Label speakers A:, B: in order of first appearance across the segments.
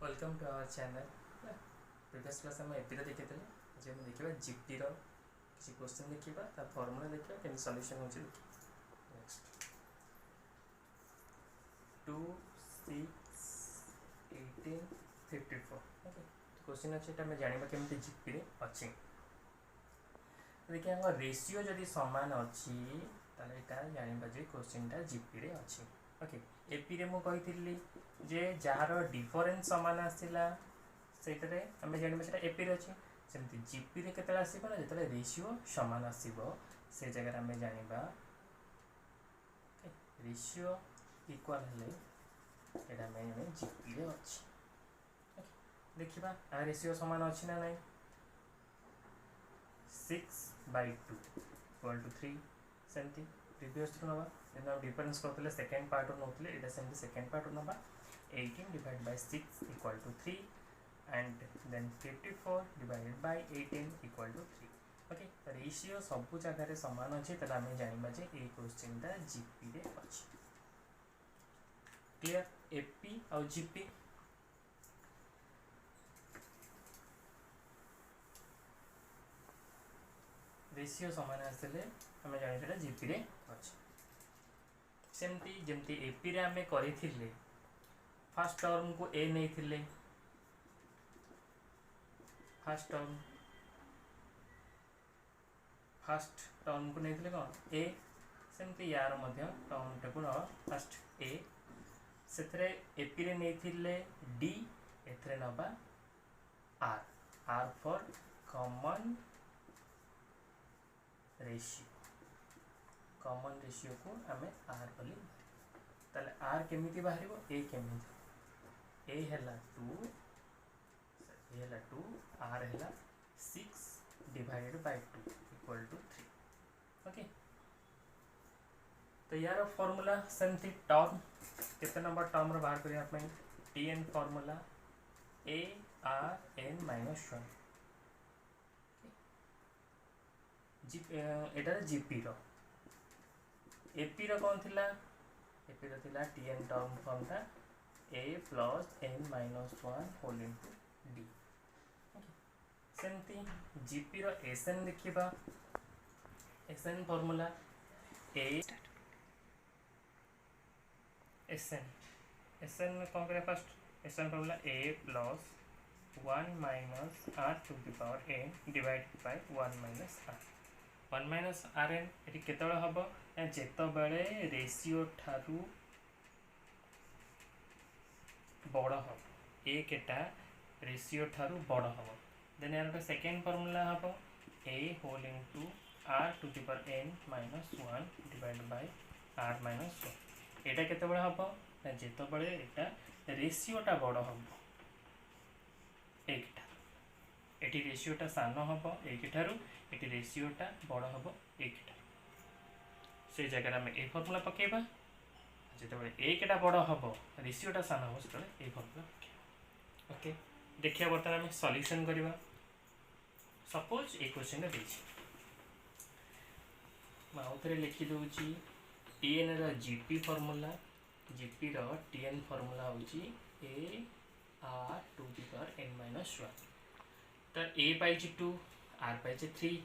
A: Welcome to our channel. Previous class में AP देखी आज हम देखा जीपी किसी क्वेश्चन देखा ता फॉर्मूला देखा कि सॉल्यूशन हो नेक्स्ट 2 6 18 54 ओके क्वेश्चन अच्छे आम जाना केमी जीपी अच्छी देखिए हम रेशियो जदि सामान अच्छी जाना जे क्वेश्चनटा जीपी अच्छी ओके एपी रे मु कही जे जार डिफरेन्स सामान आसला से आम जानवा से एपी रे अच्छी सेमती जीपी रे केते आसो ना जो रेशियो सामान आसो से जगह आम जाना रेशियो इक्वाल हेल्ले जीपी रे अच्छी देखा आ रेशियो सामान अच्छी ना नहीं 6/2 इक्वल टू 3 सेमती प्रीवियस ना डिफरेन्स करते सेकेंड पार्ट नौते यहाँ सेमती सेकेंड पार्ट ना 18 divide by 6 equal to 3 and then 54 divided by 18 equal to 3 okay ratio सब जगह सामान अच्छे तो आम जानवा जे ये क्वेश्चन टा जीपी रे अच्छी क्लियर एपी और जीपी रेशियो सामान आसले आम जाना जीपी रे अच्छे सेमती जमती एपी रे आमे करिथिले फर्स्ट टर्म को ए नहीं थिले फर्स्ट टर्म को नहीं थिले कौन ए सेमती यार मध्य टर्म टा को फर्स्ट ए सेथरे एपी रे नहीं थिले डी एथरे नबा आर आर फॉर कॉमन रेशियो को आम आर बोली ताले आर केमिति बाहर ए केमिति ए हैला 2 आर हैला 6 divided by 2 equal to 3 okay तो यार फॉर्मूला सेमती टर्म कितने नंबर टर्म रो बाहर करिया T N formula A R N minus 1 एटार जीपी रो एपी रो कौन थिला एपी रो थिला टी एन टर्म फॉर्म था A plus N minus 1 whole into D सेमती जीपी रो एसएन देखिबा एसएन फॉर्मूला ए एसएन में कौन करे first SN formula A plus 1 minus R to the power N divided by 1 minus R 1 minus R N ये केत हम जिते रेशियो ठारू बड़ हम एटा रेशियो ठारू बड़ हम देन यार सेकेंड फॉर्मूला हम A whole into R to the power N minus 1 divide by R minus 1 यहाँ केत हम जिते यहाँ रेशियोटा बड़ हम एक एटी रेशियोटा सान हम एक ये रेशियोटा बड़ हम एक से जगह आम ए फर्मूला पकेबा जो एकटा बड़ हम रेशियोटा सान हम से फर्मूला पकेबा ओके देखिए बर्तमान आम सॉल्यूशन करवा सपोज ये क्वेश्चन आउ थे लिखिदे टी एन रीपी formula GP T N formula हूँ A are to the power N minus 1 तो ए पाई 2 आर पाई 3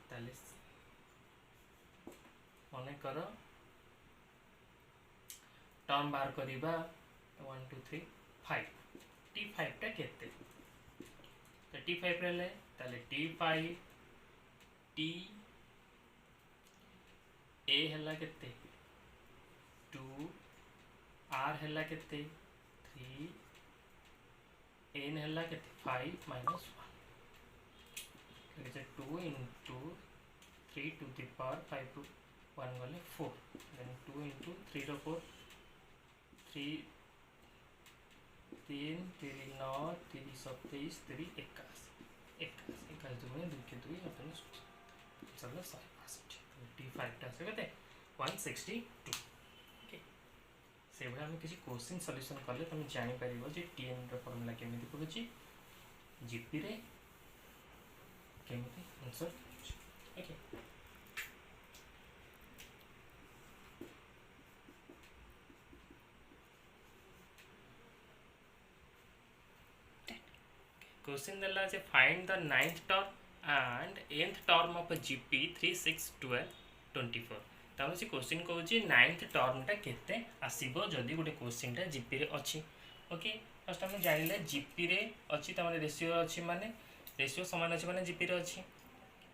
A: ताले मन कर टर्म बाहर करवा 1 2 3 5 टी 5 टा केते तो टी 5 रे ताले टी 5 टी ए हला केते 2 आर हला केते 3 एन हला केते 5 minus 1 2 into 3 to the power 5 टू 1 गले 4 देन 2 इंटू 3 रो 4 3 3 3 9 3 27 3 21 2 2 के 2 अपन चलो 100% टी 5 टा से कते 162 ओके से भाई हम किसी क्वेश्चन सॉल्यूशन करले तुम जानि परिबो जे टीएन रो फार्मूला केमिति पडुची जीपी रे केमिति आंसर ओके क्वेश्चन देला जे find the 9th term and 8th term of GP 3 6 12 24 ताम से क्वेश्चन कहूँ 9th टर्मटा केते आसीबो जदि गोटे क्वेश्चनटा जीपी रे अछि ओके फर्स्ट हम जानिले जीपी रे अछि त माने रेशियो अछि माने रेशियो समान अछि माने जीपी रे अछि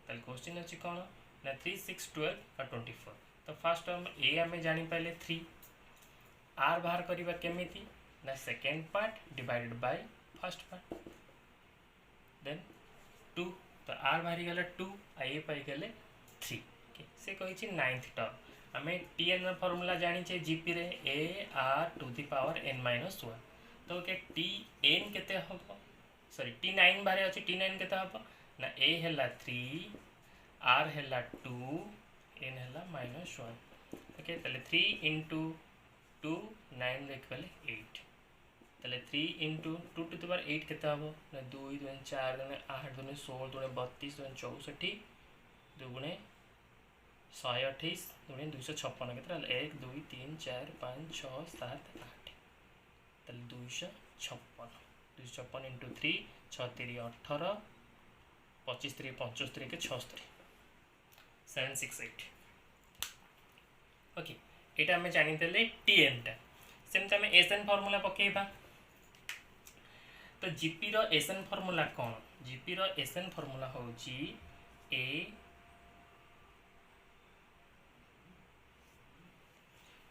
A: ताल क्वेश्चन अछि कोन ना 3 6 12 और 24 तो फर्स्ट टर्म ए आमे जानि पाइले 3 आर बाहर करिबा केमिति ना second part divided by first part then 2 तो आर बाहरी गला 2 आ ए पाई गले 3 ओके से कहि 9th टर्म आमे टीएन फार्मूला जानि छे जीपी रे a are to the power n minus 1 तो ओके टी एन केते हबो सॉरी टी9 बाहर अछि टी9 केते हबो ना ए हैला 3 आर हैला 2 n हैला -1 ओके तले 3 into 2 9 लेखले 8 तले 3 into 2 to the power 8 केते हबो ना 2 2 4 2 8 2 16 2 32 2 64 2 गुणे 128 2 256 केते 1 2 3 4 5 6 7 8 तले 256 256 into 3 6 3 18 25 3 75 के 76 768 ओके एटा हमें जानि देले टीएन टा सेमता हमें एसएन फार्मूला पकेबा तो जीपी रो एसएन फार्मूला कौन जीपी रो एसएन फार्मूला होची ए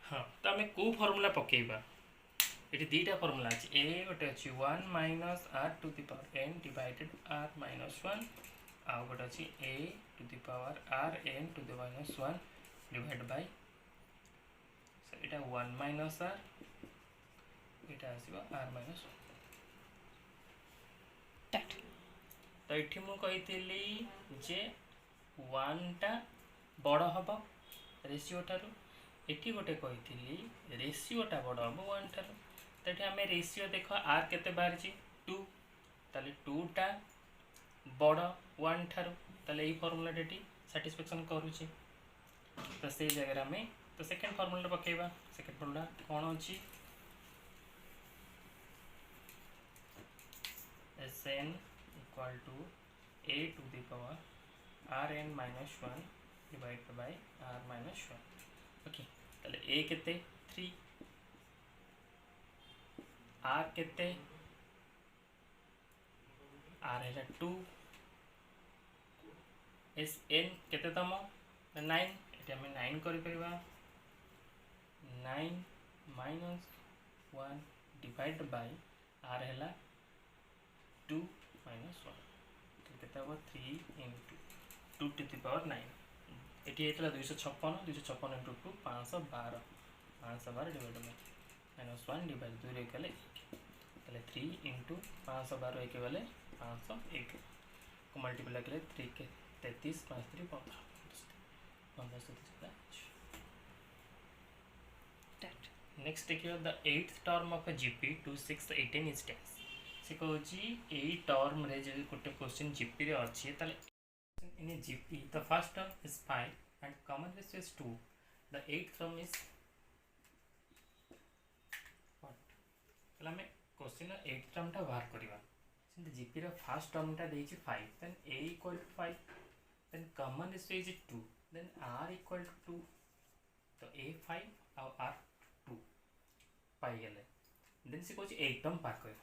A: हाँ तो हमें को फार्मूला पकेबा एटी दीटा फार्मूला अछि ए गोटे अछि 1 minus R to the power n divided R minus 1 आ गोटे अछि a to the power R n to the minus 1 divide by so एटा 1 minus are Etah आसीबा are minus 1 तो ये मु कही जे 1 टा बड़ हम रेशियो ठारू एटी गोटे कही रेशियोटा बड़ हम 1 ठारू तो ये आम रेशियो देख आर केते बाहर 2 ताले 2 टा बड़ 1 ठारू ताले ये फॉर्मूला टी सैटिस्फैक्शन करूची तो से जगह में तो सेकंड फॉर्मूला पकेबा सेकंड फॉर्मूला कौन अछि Sn equal to a to the power rn minus 1 divided by r minus 1 okay ताले a केते 3 r केते r है 2 Sn केते तम 9 एटा हम 9 करि परबा 9 minus 1 divided by r हैला 2 minus 1 तो केते हो 3 into 2 to the power 9 एटी हेतला 256 256 into 2 512 512 divide by minus 1 divide 2 रे केले तले 3 into 512 के वाले 501 को मल्टीप्लाई केले 3 के 33 5 3 15 15 से नेक्स्ट देखियो the 8th term of a GP 2618 is टेंस से कहूँ यही टर्म रे जो गोटे क्वेश्चन जीपी रे अच्छी ताले in GP the first term is 5 and common ratio is 2 the 8th term is what ताले हमें क्वेश्चन 8th टर्म टा बाहर करबा सिंध जीपी रे फर्स्ट टर्म टा देछि 5 then a equal to 5 then common ratio is 2 then r equal to 2 तो a 5 और r 2 पाई गेले देन से कहूँ 8 टर्म पार कर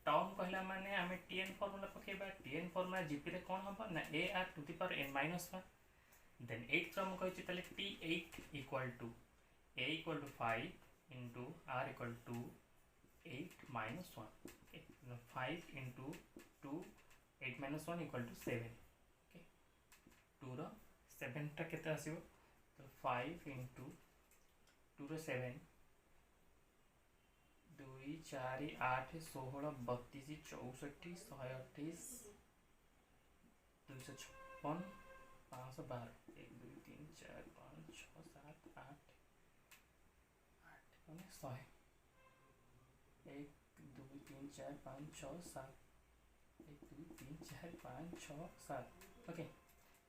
A: टर्म कहला माने हमें टीएन फार्मूला पकेबा टीएन फार्मूला जीपी रे कोन हबो ना A are to the power n minus 1 then 8 term कहै छी तले t8 equal to a equal to 5 into r equal to 8 minus 1 okay 5 into 2 8 minus 1 equal to 7 okay 2 रो 7 टा केते आसीबो तो 5 into 2 रो 7 2 4 8 16 32 64 128 256 512 1 2 3 4 5 6 7 8 8 माने 100 1 2 3 4 5 6 7 1 2 3 4 5 6 7 ओके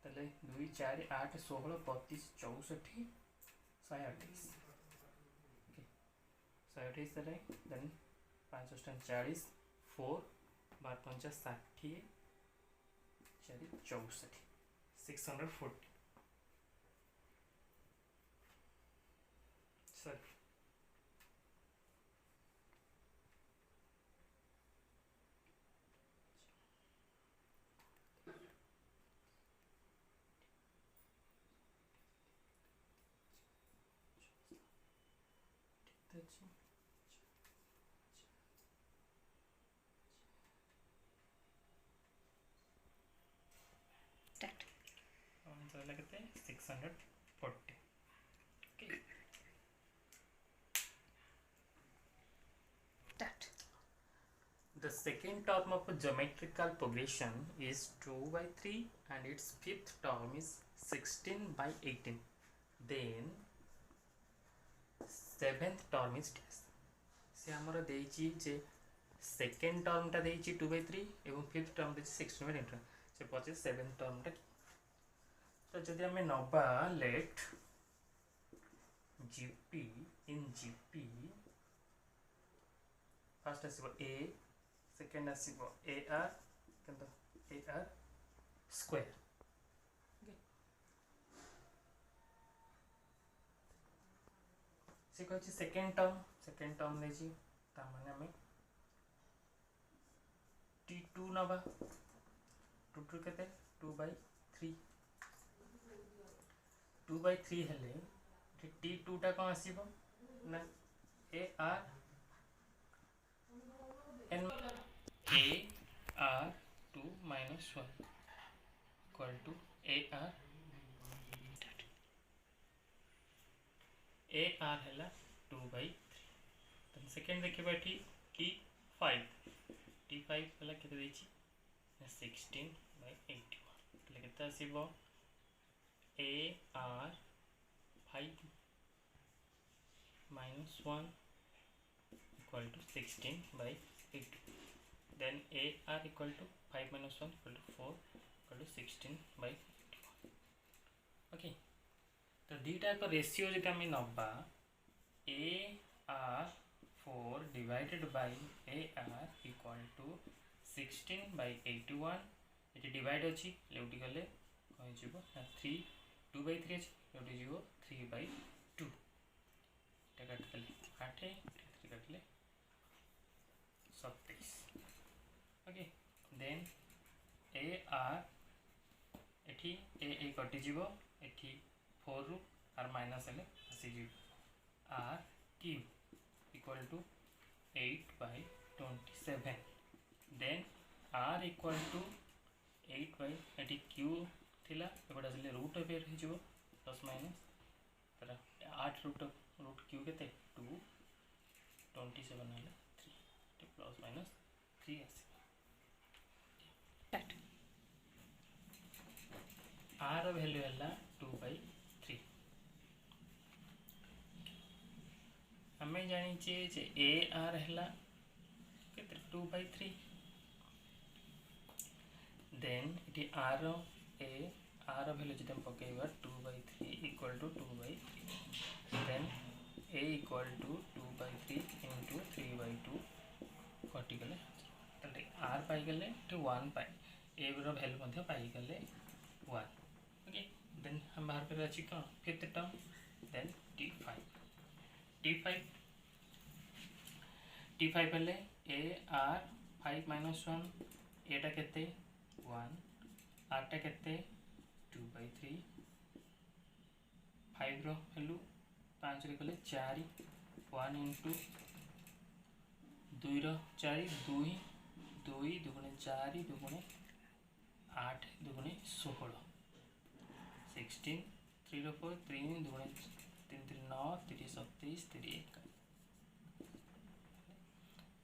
A: तले 2 4 8 16 32 64 128 128 देन 5 40 4 बार पंचा 60 4 64 640 सॉरी लगते 640 okay. The second term of a geometrical progression is 2 by 3 and its fifth term is 16 by 18. Then seventh term is dash. से हमर देइची जे सेकेंड टर्म टा देइची 2 by 3 एवं फिफ्थ टर्म देइची 16 by 18 से पचे सेवेंथ टर्म टा तो जदि हमें नबा let GP in GP first आसीबो ए सेकेंड आसीबो ए आर किंतु ए आर स्क्वायर से कहछि सेकेंड टर्म देछि ता माने हमें t2 नबा 2 टू केते 2 by 3 2 by 3 हेले t2 टा कौन आसीबो ना a r n a r 2 minus 1 equal to a r हेला 2 by 3 then सेकेंड देखिबा ठी t5 हेला केते देछि 16 by 81 तले केते आसीबो a r 5 minus 1 equal to 16 by 8 then a r equal to 5 minus 1 equal to 4 equal to 16 by 81 okay तो दीटा को ratio जति हम नबा a r 4 divided by a r equal to 16 by 81 ये डिवाइड अछि लेउटी गले कहि जीवो 3 2 by 3 अछि लेउटी जीवो 3 by 2 टा काटले 8 3 काटले 27 ओके देन a r एठी a कटि जीवो एठी 4 रु r माइनस हेले आसी जीवो r cube equal to 8 by 27 then r equal to 8 by एटी q थिला एबडा जले रूट अपेयर हे जीवो प्लस माइनस तरा 8 रूट q केते 2 27 हेले 3 टी प्लस माइनस 3 आसी r वैल्यू हैला 2 by 3 हमें जानी चाहिए जे a r हैला केते 2 by 3 then it r a r value जदि हम पकेबा 2 by 3 equal to 2 by 3 then a equal to 2 by 3 into 3 by 2 कटि गले तले r पाई गले to 1 पाई a रो वैल्यू मध्ये पाई गले 1 ओके देन हम बाहर पे अछि कोन फिफ्थ टर्म देन t5 पहले a r 5 minus 1 एटा केते 1 r टा केते 2 by 3 5 रो वैल्यू 5 रे कले 4 1 into 2 रो 4 2 2 दुगुणे 4 दुगुणे 8 दुगुणे 16 16 3 रो 4 3 दुगुणे 3 3 9 3 27 3 1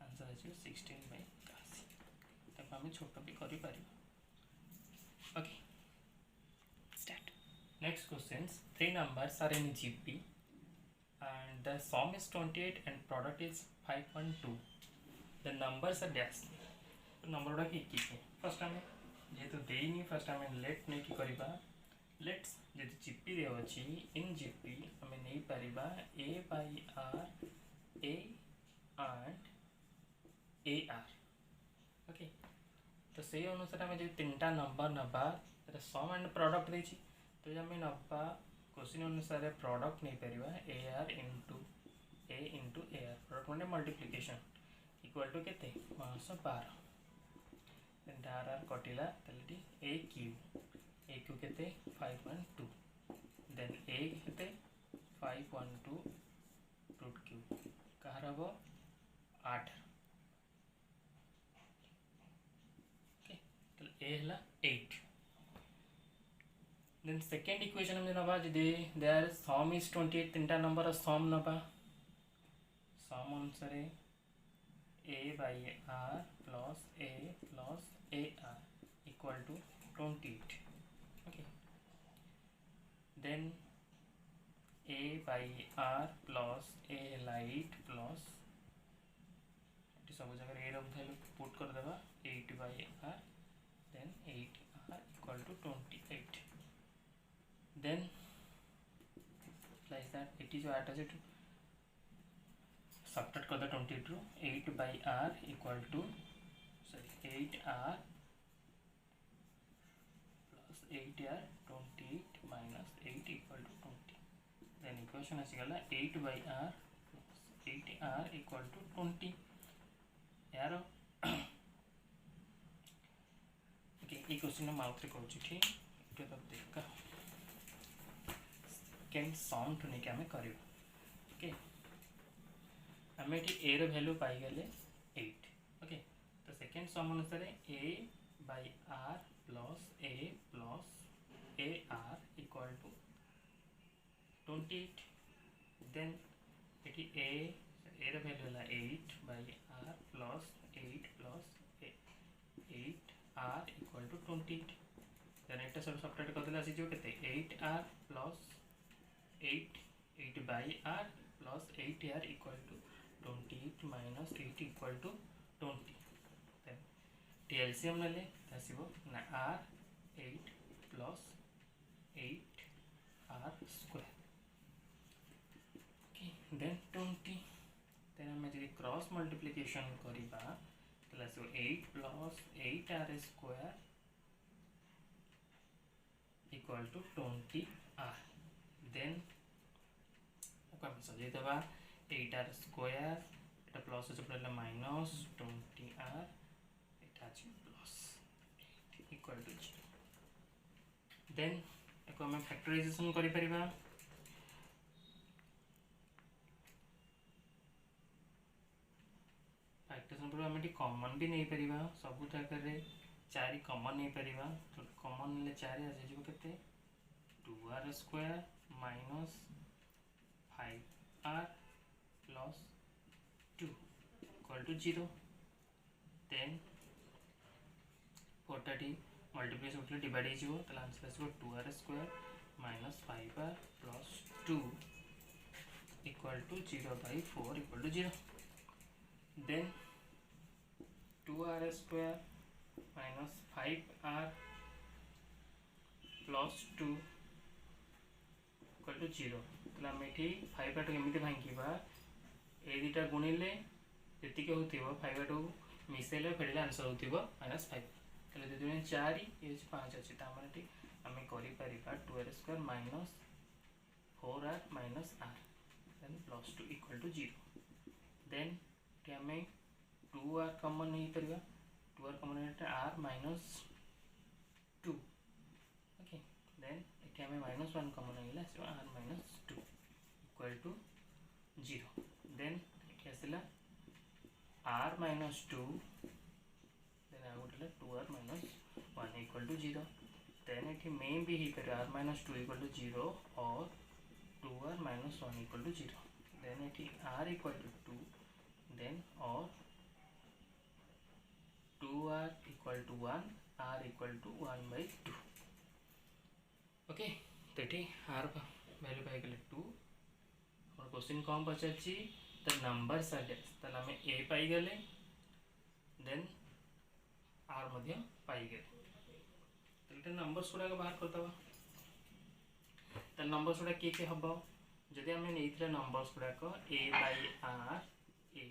A: आंसर है 16 by 81 तब हम छोटा भी करि Paribas okay start next questions 3 numbers are in GP and the sum is 28 and product is 5.2 the numbers are dash तो नंबर उडा की फर्स्ट हमें जेतु देनी फर्स्ट हमें लेट नहीं की करिबा लेट्स जेतु जीपी रे अछि इन जीपी हमें नहीं परिबा a by r a and a r okay तो से अनुसार आम जो 3टा नंबर नवा सम एंड प्रॉडक्ट देछि तो आम नवा क्वेश्चन अनुसार प्रॉडक्ट नहीं Paribas AR into AR product माने मल्टीप्लिकेशन इक्वल टू केते 512 देन आर कटिला तले AQ केते 512 देन A केते 512 रूट क्यूब कहार हम 8 ओके तो A है 8 देन सेकेंड इक्वेशन हम नवा जदि देयर सम इज 28 तीनटा नंबर सम नवा सम अनुसार A by R plus A plus AR equal to 28 okay then A by R plus A light plus सब जगह A वैल्यू पुट कर देबा 8 by R then 8R equal to 28 then like that it is जो 8 है subtract कर दे 28 रू 8 by R equal to sorry 8R plus 8R 28 minus 8 equal to 20 then equation आसीगला 8 by R plus 8R equal to 20 यार okay ये question mouth रे कहूँ ठीक ये तो देखा कैन सम टू नहीं आम कर ओके आम ये ए रो वैल्यू पाई गले 8 ओके तो सेकेंड सम अनुसार A by R plus AR equal to 28 then ये A रो वैल्यू है 8 by R plus 8R equal to 28 then एटा सब सब्ट्रैक्ट कर देला आसी जो केते 8R plus 8 by R plus 8R equal to 28 minus 8 equal to 20 then TLCM नेले आसीबो ना R 8 plus 8R square okay then 20 then हम यदि क्रॉस मल्टीप्लिकेशन करिबा तला सो 8 plus 8R square equal to 20R then हम सजे देबा 8R स्क्वायर एटा प्लस से पड़ला माइनस 20R एटा अछि प्लस 8 इक्वल टू 0 देन एको हम फैक्टराइजेशन करि परिबा फैक्टराइजेशन पर हम कॉमन भी नहीं परिबा सब जगह रे 4 कॉमन नहीं परिबा तो कॉमन ले 4 आ जाइबो केते 2R square minus 5R plus 2 equal to 0 then 430 multiplication होतले डिवाइड हो जिवो तला आंसर आसीबो 2R square minus 5R plus 2 equal to 0 by 4 equal to 0 then 2R square minus 5R plus 2 equal to 0 तो आम ये 5R केमी भांगा ए दुटा गुणिले जी हो 5R मिसेले फेड़े आंसर हो -5 तो 4 ये 5 अच्छे तो आम कर 2R square minus 4R minus R then plus 2 equal to 0 then आम 2R कॉमन नहीं पार 2R common R minus 2 okay then ये आम -1 कॉमन होगा R minus 2 equal to 0 then ये आसला R माइनस 2 देन आ गोटे 2R minus 1 equal to 0 then ये मे भी हो पारे R माइनस 2 इक्वल टू 0 और 2R minus 1 equal to 0 then ये R इक्वल टू 2 देन और 2R equal to 1 R equal to 1 by 2 okay तो ये R वैल्यू पाई गले 2 और क्वेश्चन कौन पचार द नंबर्स आर डेट्स ताले हमें A पाई गले देन R मध्य पाई गले तो नंबर्स गुड़ा बाहर करदबा तो नंबर्स गुड़ा किए हम जदि आम नहीं नंबर्स गुड़ाक A बाय R A